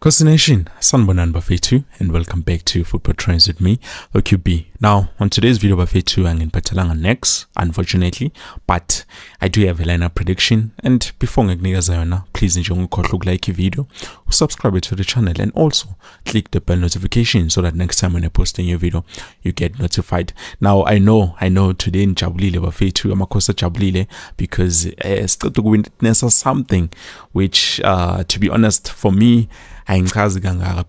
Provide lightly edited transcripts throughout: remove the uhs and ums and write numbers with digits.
Nation, Sanbonan Bafetu, and welcome back to Football Trends with me, OQB. Now, on today's video, Bafetu, I'm in Patalanga next, unfortunately, but I do have a lineup prediction. And before Zayona, please enjoy like video, subscribe to the channel, and also click the bell notification so that next time when I post a new video, you get notified. Now, I know today in Jabulile Bafetu, I'm a Costa Jabulile because still to witness something which, to be honest, for me,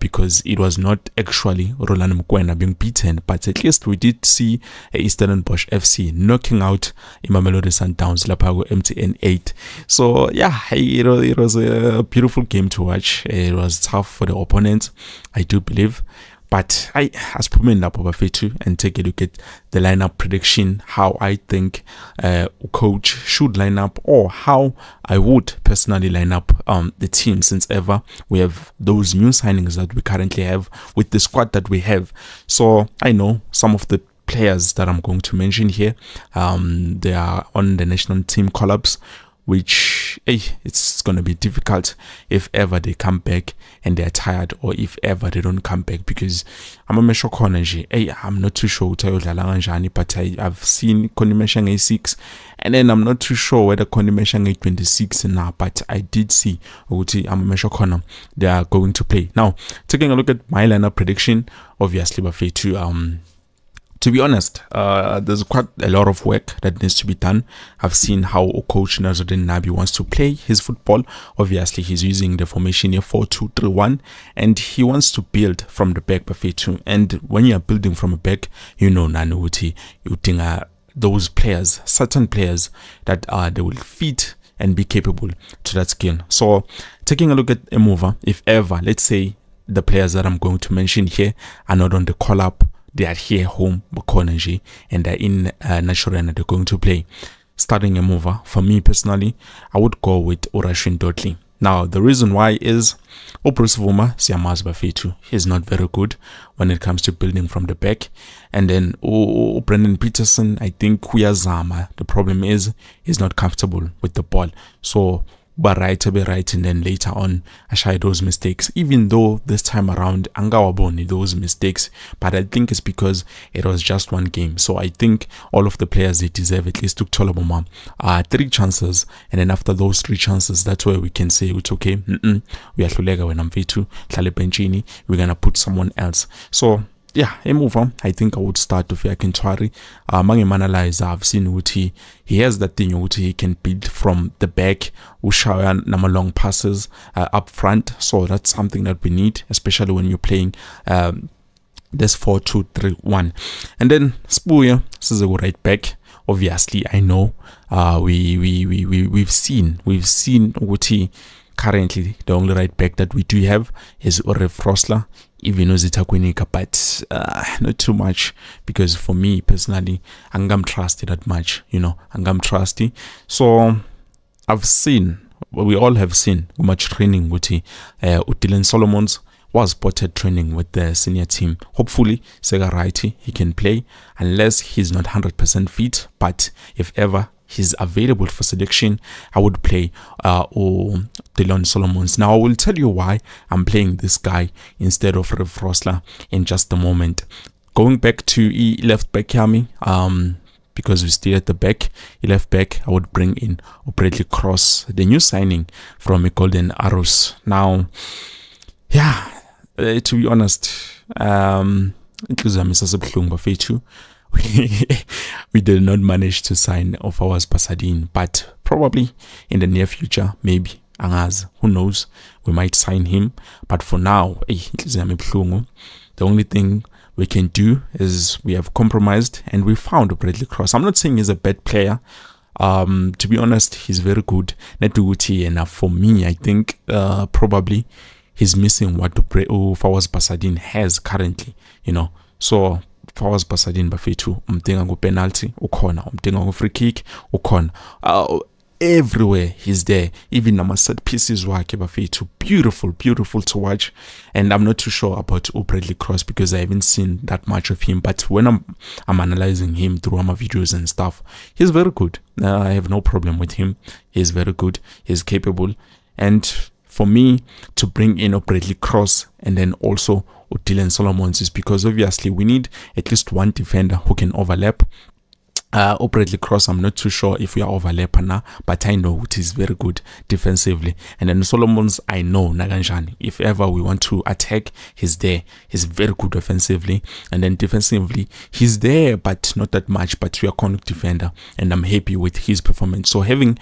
because it was not actually Roland Mkwena being beaten, but at least we did see Eastern Bosch FC knocking out Mamelodi Sundowns Lapago MTN 8. So yeah, it was a beautiful game to watch. It was tough for the opponents, I do believe. But I as put me in Bafetu and take a look at the lineup prediction, how I think coach should line up, or how I would personally line up the team, since ever we have those new signings that we currently have with the squad that we have. So I know some of the players that I'm going to mention here, they are on the national team collabs, which it's going to be difficult if ever they come back and they're tired, or if ever they don't come back, because I'm not too sure but I've seen Konimeshang A6, and then I'm not too sure whether Konimeshang A26 now, but I did see they are going to play. Now, taking a look at my lineup prediction, obviously Bafetu, to be honest, there's quite a lot of work that needs to be done. I've seen how coach Nabi wants to play his football. Obviously, he's using the formation here 4-2-3-1, and he wants to build from the back, Bafetu. And when you're building from a back, you know, Nanuti, you think those players, certain players that they will fit and be capable to that skill. So, taking a look at a mover, if ever, let's say the players that I'm going to mention here are not on the call-up, they are here home, and they're in Natural, and they're going to play. Starting a mover, for me personally, I would go with Dortley. Now, the reason why is Bruce Vuma, Siamaz Bafetu, he's not very good when it comes to building from the back. And then Brendan Peterson, I think Kuyazama, the problem is he's not comfortable with the ball. So but be right, and then later on I shy those mistakes, even though this time around Angawaboni those mistakes, but I think it's because it was just one game. So I think all of the players, they deserve at least to Tolaboma 3 chances, and then after those 3 chances, that's where we can say it's okay, we are Lulega when I'm V2 Benchini, we're gonna put someone else. So yeah, a mover, I think I would start with Yakintwari. Mangimanalize, I've seen Uti. He has that thing Uti, he can build from the back, Ushayan Nama long passes up front. So that's something that we need, especially when you're playing this 4-2-3-1. And then Spuya, this is a right back. Obviously, I know we've seen Uti. Currently, the only right back that we do have is Ore Frosler, even though Zitakwinika, but not too much, because for me personally, Angam trusty that much, you know, Angam trusty. So I've seen, we all have seen much training with Dylan Solomons was spotted training with the senior team. Hopefully, Sega Righty, he can play, unless he's not 100% fit, but if ever he's available for selection, I would play Dylan Solomons. Now I will tell you why I'm playing this guy instead of Rev Rosler in just a moment. Going back to left back Yami, because we still at the back, left back, I would bring in Bradley Cross, the new signing from Golden Arrows. Now, yeah, to be honest, we did not manage to sign of ours Pasadine, but probably in the near future, maybe Angaz, who knows, we might sign him. But for now, the only thing we can do is we have compromised and we found Bradley Cross. I'm not saying he's a bad player. To be honest, he's very good. And for me, I think probably he's missing what Fawaz Pasadine has currently, you know. So Fawaz Pasadine Bafetu, umtenga penalty, ukona, umtenga free kick, ukona. Everywhere he's there, even on set pieces wake Bafetu, beautiful to watch. And I'm not too sure about Bradley Cross because I haven't seen that much of him, but when I'm analyzing him through my videos and stuff, he's very good. I have no problem with him. He's very good, he's capable, and for me to bring in Bradley Cross and then also Dylan Solomons is because obviously we need at least one defender who can overlap. Bradley Cross, I'm not too sure if we are overlap now, but I know it is very good defensively. And then Solomons, I know Naganjani. If ever we want to attack, he's there. He's very good defensively. And then defensively, he's there, but not that much. But we are corner defender, and I'm happy with his performance. So having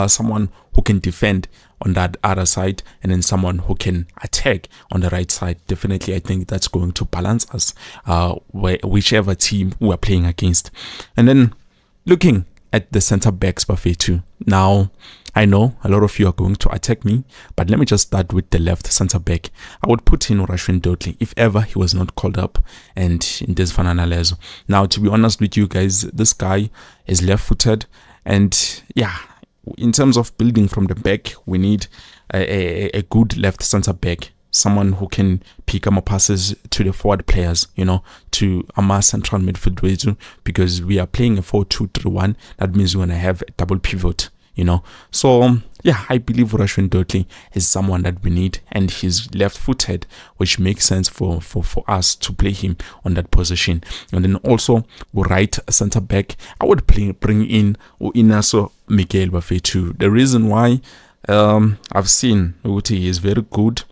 someone who can defend on that other side and then someone who can attack on the right side, definitely I think that's going to balance us whichever team we are playing against. And then looking at the center backs buffet too. Now I know a lot of you are going to attack me, but let me just start with the left center back. I would put in Dortley if ever he was not called up, and in this Fananalezo. Now, to be honest with you guys, this guy is left-footed, and yeah, in terms of building from the back, we need a good left center back, someone who can pick up passes to the forward players, you know, to our central midfield, because we are playing a 4-2-3-1. That means we're going to have a double pivot, you know. So yeah, I believe Dortley is someone that we need, and he's left-footed, which makes sense for us to play him on that position. And then also right center back, I would bring in Inacio Miguel Bafetu. The reason why I've seen he is very good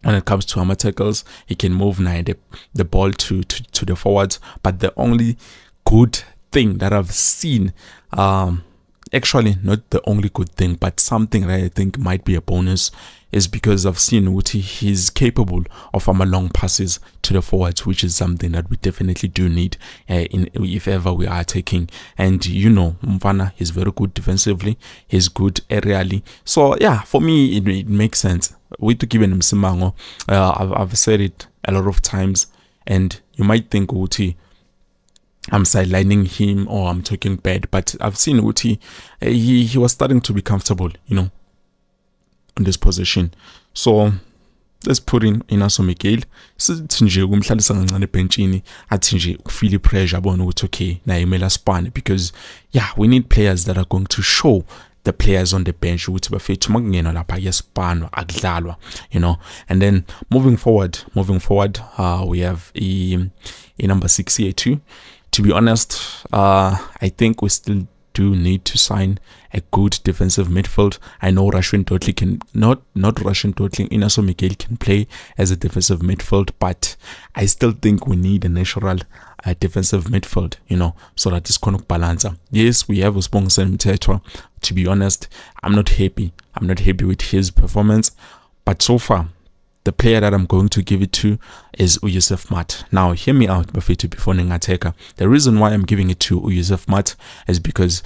when it comes to hammer tackles. He can move the ball to the forwards, but the only good thing that I've seen, actually not the only good thing, but something that I think might be a bonus, is because I've seen he's capable of long passes to the forwards, which is something that we definitely do need if ever we are taking. And you know, Mvana is very good defensively, he's good aerially. So yeah, for me it makes sense. We to give him Simango. I've said it a lot of times, and you might think I'm sidelining him or I'm talking bad, but I've seen he was starting to be comfortable, you know, in this position. So let's put in Inacio Miguel. Feel pressure okay, because yeah, we need players that are going to show the players on the bench, you know. And then moving forward, we have a number 6 here too. To be honest, I think we still do need to sign a good defensive midfield. I know Dortley can not Inacio Miguel can play as a defensive midfield, but I still think we need a natural defensive midfield, you know, so that it's going to balance. Yes, we have Usbong Mtetwa. To be honest, I'm not happy with his performance, but so far the player that I'm going to give it to is Yusuf Mat. Now, hear me out, Bafetu, before Nengateka. The reason why I'm giving it to Yusuf Mat is because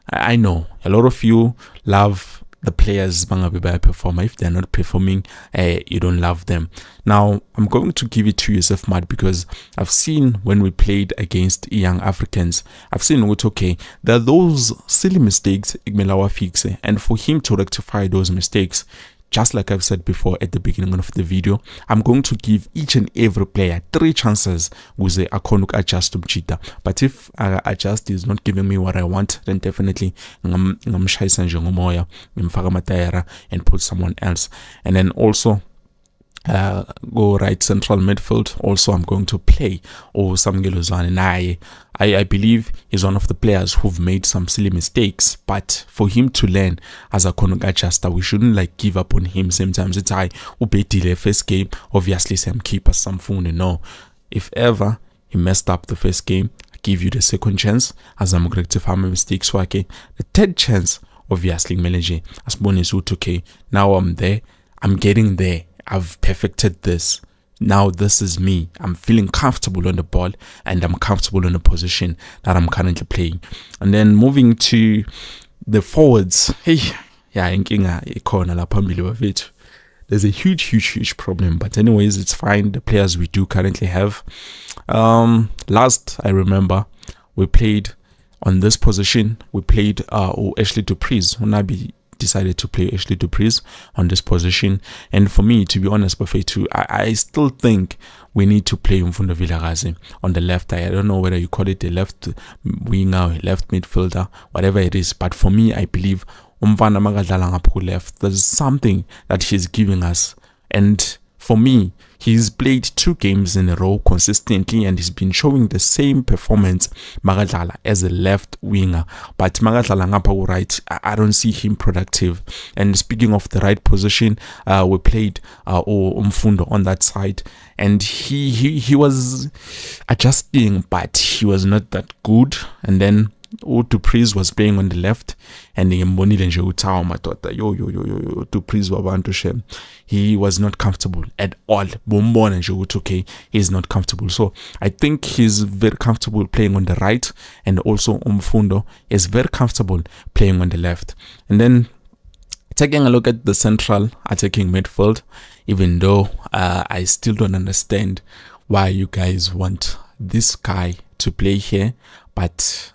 I know a lot of you love the players Bangabiba performer. If they're not performing, you don't love them. Now, I'm going to give it to Yusuf Mat because I've seen when we played against young Africans, I've seen okay, there are those silly mistakes Igmelawa fixe, and for him to rectify those mistakes, just like I've said before at the beginning of the video, I'm going to give each and every player 3 chances with the Akonuk adjust to cheetah. But if adjust is not giving me what I want, then definitely I'm and put someone else. And then also go right central midfield. Also, I'm going to play Samgelozane. I believe he's one of the players who've made some silly mistakes, but for him to learn as a corner adjuster, we shouldn't like give up on him. Sometimes it's ubedile first game, obviously some keeper some phone. No, if ever he messed up the first game, I give you the second chance as I'm going to find my mistakes. So okay, the third chance, obviously Meleje as bonus okay. Now I'm there, I'm getting there. I've perfected this. Now this is me. I'm feeling comfortable on the ball and I'm comfortable in the position that I'm currently playing. And then moving to the forwards. Hey, yeah, there's a huge problem. But anyways, it's fine. The players we do currently have. Last I remember, we played on this position. We played Ashley Dupree's. Nabi decided to play Ashley Dupree's on this position, and for me, to be honest, Bafetu, I still think we need to play Mfundo Vilakazi on the left. I don't know whether you call it the left winger, left midfielder, whatever it is, but for me, I believe umfana makadlala ngapha left, there's something that he's giving us. And for me, he's played 2 games in a row consistently and he's been showing the same performance magadlala as a left winger. But magadlala ngapha right, I don't see him productive. And speaking of the right position, we played Umfundo on that side, and he was adjusting, but he was not that good. And then Dupreez was playing on the left, and he was not comfortable at all. Okay, he's not comfortable. So I think he's very comfortable playing on the right, and also Umfundo is very comfortable playing on the left. And then taking a look at the central attacking midfield, even though I still don't understand why you guys want this guy to play here, but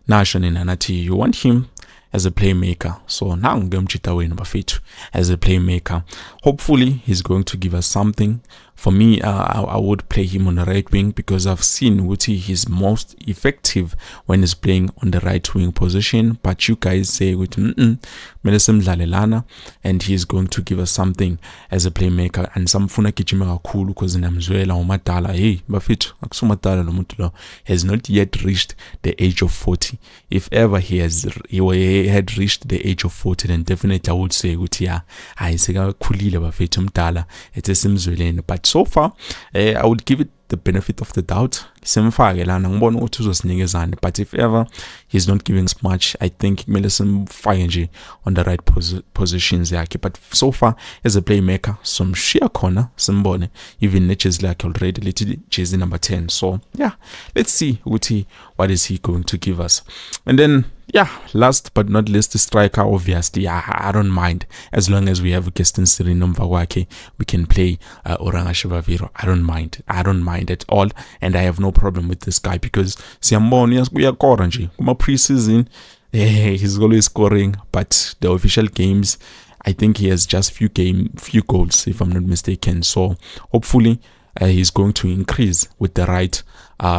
Nation in Anati, you want him as a playmaker. So now I'm going to as a playmaker. Hopefully he's going to give us something. For me, I would play him on the right wing, because I've seen Wuti he's most effective when he's playing on the right wing position. But you guys say with and he's going to give us something as a playmaker. And some funa kichimeka cool because namzwela umadala. Hey, bafethu akusumadala lo muntu lo has not yet reached the age of 40. If ever he had reached the age of 40, then definitely I would say ukuthi yeah, ayisekakhulile bafethu umdala ethesimzweleni. But so far, I would give it the benefit of the doubt. But if ever he's not giving us much, I think Millicent Fayenji on the right positions. But so far, as a playmaker, some sheer corner, some even niches like already little jersey number 10. So yeah, let's see what is he going to give us. And then yeah, last but not least, the striker, obviously. I don't mind as long as we have Gaston Sirino Mvawake, we can play Oranga Shivaviro. I don't mind at all, and I have no problem with this guy because Siamboni we are Koranji. Kuma preseason, he's always scoring, but the official games, I think he has just few goals, if I'm not mistaken. So hopefully he's going to increase with the right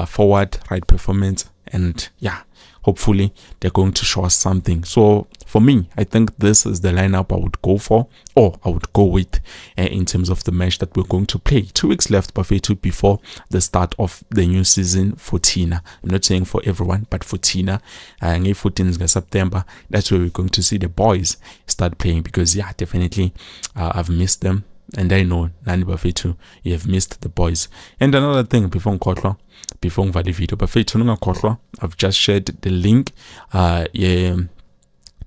forward, right performance, and yeah, hopefully they're going to show us something. So for me, I think this is the lineup I would go for, or I would go with in terms of the match that we're going to play. 2 weeks left before the start of the new season for Tina. I'm not saying for everyone, but for Tina, 14th September, that's where we're going to see the boys start playing, because yeah, definitely I've missed them. And I know Nani Bafetu, you have missed the boys. And another thing before the video, Bafetu, I've just shared the link, the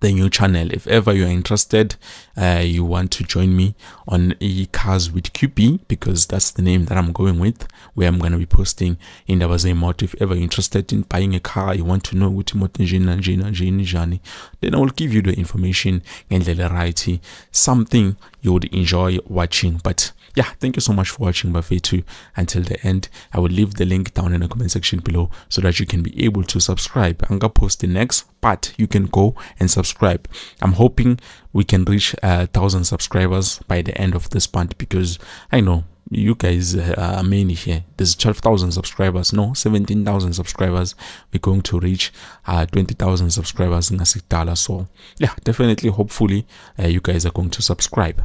new channel. If ever you're interested, you want to join me on Cars with QP, because that's the name that I'm going with, where I'm going to be posting in the Mot. If ever you're interested in buying a car, you want to know what then I will give you the information and the variety, something you would enjoy watching. But yeah, thank you so much for watching Bafetu until the end. I will leave the link down in the comment section below so that you can be able to subscribe. I'm gonna post the next, but you can go and subscribe. I'm hoping we can reach 1,000 subscribers by the end of this month, because I know you guys are many here. There's 12,000 subscribers, no, 17,000 subscribers. We're going to reach 20,000 subscribers in a $6. So yeah, definitely, hopefully you guys are going to subscribe.